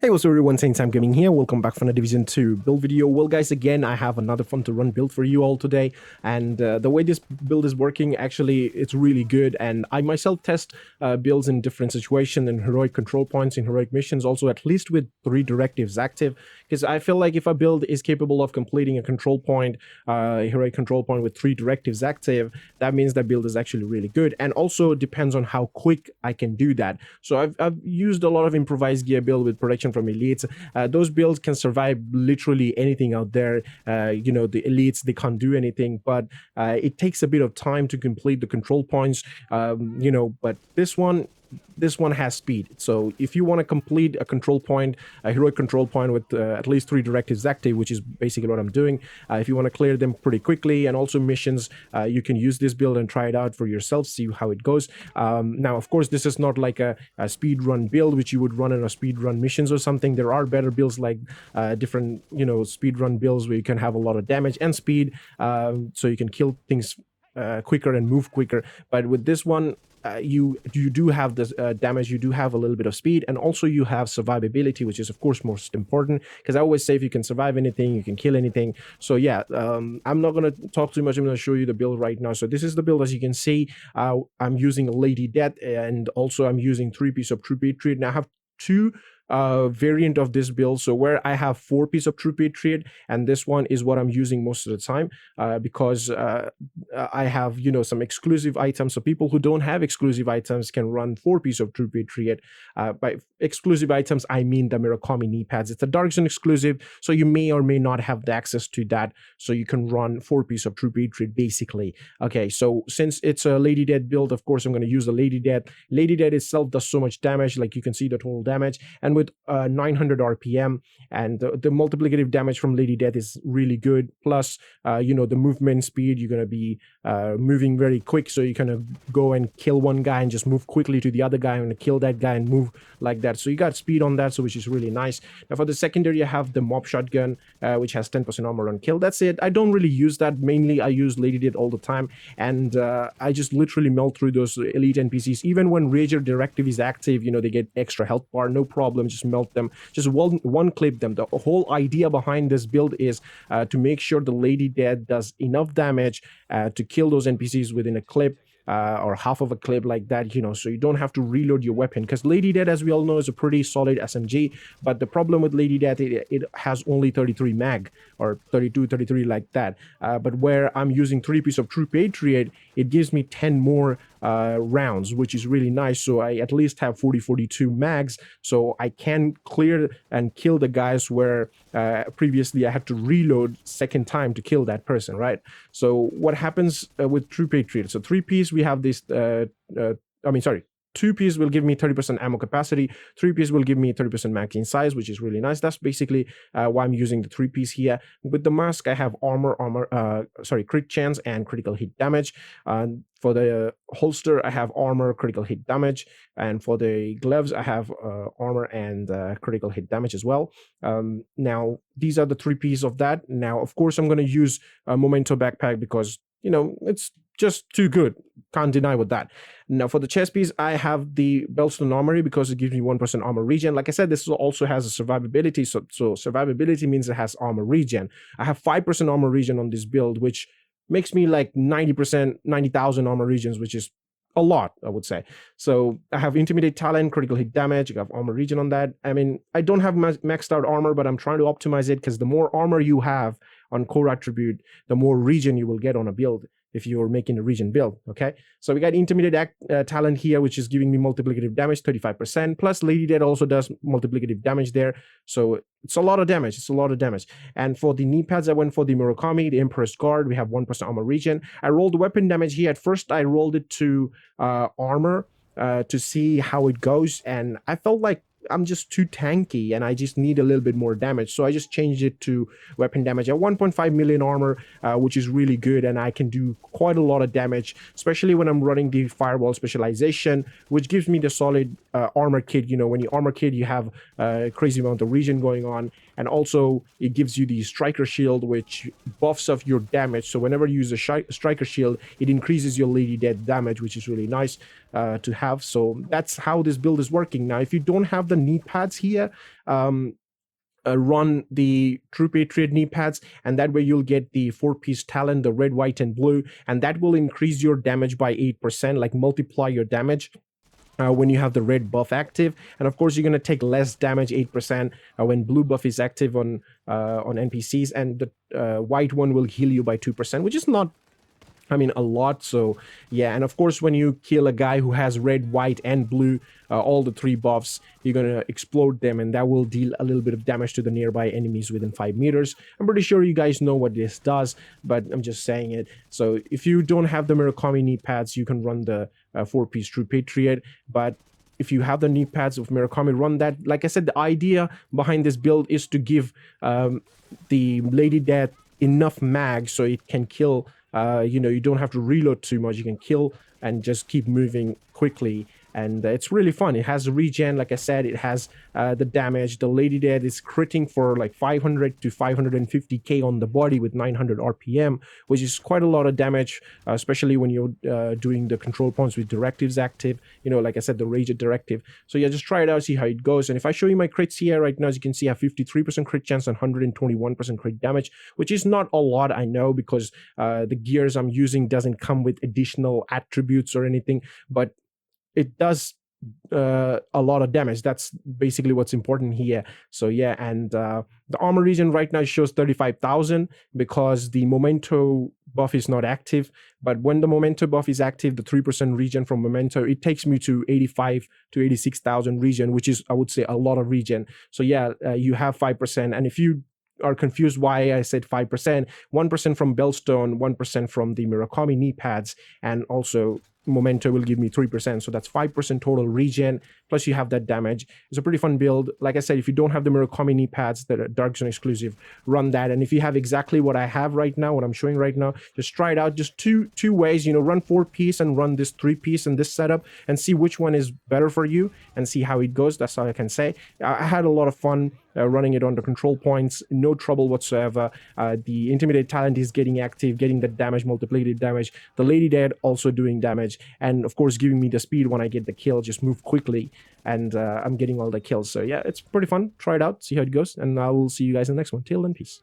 Hey, what's up everyone, Saint Sam Gaming here. Welcome back for another Division 2 build video. Well guys, again, I have another fun to run build for you all today. And the way this build is working, actually, it's really good. And I myself test builds in different situations, in heroic control points, in heroic missions, also at least with 3 directives active. Because I feel like if a build is capable of completing a control point, a heroic control point with 3 directives active, that means that build is actually really good. And also it depends on how quick I can do that. So I've used a lot of improvised gear build with protection from elites. Those builds can survive literally anything out there. You know, the elites, they can't do anything, but it takes a bit of time to complete the control points. You know, but this one has speed. So if you want to complete a control point, a heroic control point with at least 3 directives active, which is basically what I'm doing, if you want to clear them pretty quickly, and also missions, you can use this build and try it out for yourself, see how it goes. Now, of course, this is not like a speed run build, which you would run in a speed run missions or something. There are better builds like different, you know, speed run builds where you can have a lot of damage and speed, so you can kill things quicker and move quicker. But with this one, you do have this damage, you do have a little bit of speed, and also you have survivability, which is of course most important, because I always say if you can survive anything, you can kill anything. So yeah, I'm not going to talk too much. I'm going to show you the build right now. So this is the build. As you can see, I'm using a Lady Death, and also I'm using 3 pieces of True Patriot. Now I have 2 variant of this build. So where I have 4 pieces of True Patriot, and this one is what I'm using most of the time, because I have, you know, some exclusive items. So people who don't have exclusive items can run 4 pieces of True Patriot. By exclusive items, I mean the Murakami knee pads. It's a Dark Zone exclusive, so you may or may not have the access to that. So you can run 4 pieces of True Patriot basically. Okay, so since it's a Lady Death build, of course I'm going to use the Lady Death. Lady Death itself does so much damage, like you can see the total damage, and with 900 RPM, and the multiplicative damage from Lady Death is really good. Plus, you know, the movement speed, you're going to be moving very quick, so you kind of go and kill one guy and just move quickly to the other guy and kill that guy and move like that. So you got speed on that, so which is really nice. Now for the secondary, I have the mob shotgun, which has 10% armor on kill. That's it. I don't really use that. Mainly I use Lady Death all the time, and I just literally melt through those elite NPCs. Even when Regen directive is active, you know, they get extra health bar, no problem. Just melt them, just one clip them. The whole idea behind this build is to make sure the Lady Death does enough damage to kill those NPCs within a clip, or half of a clip like that, you know, so you don't have to reload your weapon, because Lady Death, as we all know, is a pretty solid SMG. But the problem with Lady Death, it has only 33 mag, or 32, 33 like that. But where I'm using 3 pieces of True Patriot, it gives me 10 more rounds, which is really nice. So I at least have 42 mags, so I can clear and kill the guys where previously I had to reload second time to kill that person, right? So what happens with True Patriot? So 3 piece, we have this 2 piece will give me 30% ammo capacity, 3 piece will give me 30% magazine size, which is really nice. That's basically why I'm using the 3 piece here. With the mask, I have crit chance and critical hit damage. For the holster, I have armor, critical hit damage, and for the gloves, I have armor and critical hit damage as well. Now, these are the 3 pieces of that. Now, of course, I'm going to use a Memento backpack because, you know, it's just too good. Can't deny with that. Now for the chest piece, I have the Bellstone Armory because it gives me 1% armor regen. Like I said, this also has a survivability. So survivability means it has armor regen. I have 5% armor regen on this build, which makes me like 90%, 90,000 armor regens, which is a lot, I would say. So I have Intimidate Talent, critical hit damage, I have armor regen on that. I mean, I don't have maxed out armor, but I'm trying to optimize it, because the more armor you have on core attribute, the more regen you will get on a build if you're making a Regen build. Okay, so we got Intimidate Talent here, which is giving me multiplicative damage 35%, plus Lady Death also does multiplicative damage there, so it's a lot of damage. It's a lot of damage. And for the knee pads, I went for the Murakami, the Emperor's Guard. We have 1% armor regen. I rolled the weapon damage here. At first I rolled it to armor to see how it goes, and I felt like I'm just too tanky and I just need a little bit more damage, so I just changed it to weapon damage at 1.5 million armor, which is really good, and I can do quite a lot of damage, especially when I'm running the firewall specialization, which gives me the solid armor kit. You know, when you armor kit, you have a crazy amount of regen going on, and also it gives you the striker shield, which buffs up your damage. So whenever you use a striker shield, it increases your Lady Death damage, which is really nice. to have. So that's how this build is working. Now, if you don't have the knee pads here, run the True Patriot knee pads, and that way you'll get the 4-piece talent, the red, white, and blue, and that will increase your damage by 8%, like multiply your damage. When you have the red buff active, and of course you're going to take less damage, 8%, when blue buff is active on NPCs, and the white one will heal you by 2%, which is not, I mean, a lot. So yeah, and of course when you kill a guy who has red, white, and blue, all the 3 buffs, you're gonna explode them, and that will deal a little bit of damage to the nearby enemies within 5 meters. I'm pretty sure you guys know what this does, but I'm just saying it. So if you don't have the Murakami knee pads, you can run the 4-piece True Patriot, but if you have the knee pads of Murakami, run that. Like I said, the idea behind this build is to give the Lady Death enough mag so it can kill. You know, you don't have to reload too much. You can kill and just keep moving quickly, and it's really fun. It has regen, like I said. It has the damage. The Lady Death is critting for like 500 to 550k on the body with 900 RPM, which is quite a lot of damage, especially when you're doing the control points with directives active. You know, like I said, the Regen directive. So yeah, just try it out, see how it goes. And if I show you my crits here right now, as you can see, I have 53% crit chance and 121% crit damage, which is not a lot, I know, because the gears I'm using doesn't come with additional attributes or anything, but it does a lot of damage. That's basically what's important here. So yeah, and the armor regen right now shows 35,000 because the memento buff is not active. But when the memento buff is active, the 3% regen from memento, it takes me to 85 to 86,000 regen, which is, I would say, a lot of regen. So yeah, you have 5%, and if you are confused why I said 5%, 1% from Bellstone, 1% from the Murakami knee pads, and also Memento will give me 3%, so that's 5% total regen, plus you have that damage. It's a pretty fun build. Like I said, if you don't have the Murakami knee pads that are Dark Zone exclusive, run that. And if you have exactly what I have right now, what I'm showing right now, just try it out. Just two ways, you know, run 4-piece and run this 3-piece in this setup, and see which one is better for you, and see how it goes. That's all I can say. I had a lot of fun running it on the control points, no trouble whatsoever. The Intimidate talent is getting active, getting the damage, multiplicative damage. The Lady Dead also doing damage, and of course giving me the speed when I get the kill. Just move quickly, and I'm getting all the kills. So yeah, it's pretty fun. Try it out, see how it goes, and I will see you guys in the next one. Till then, peace.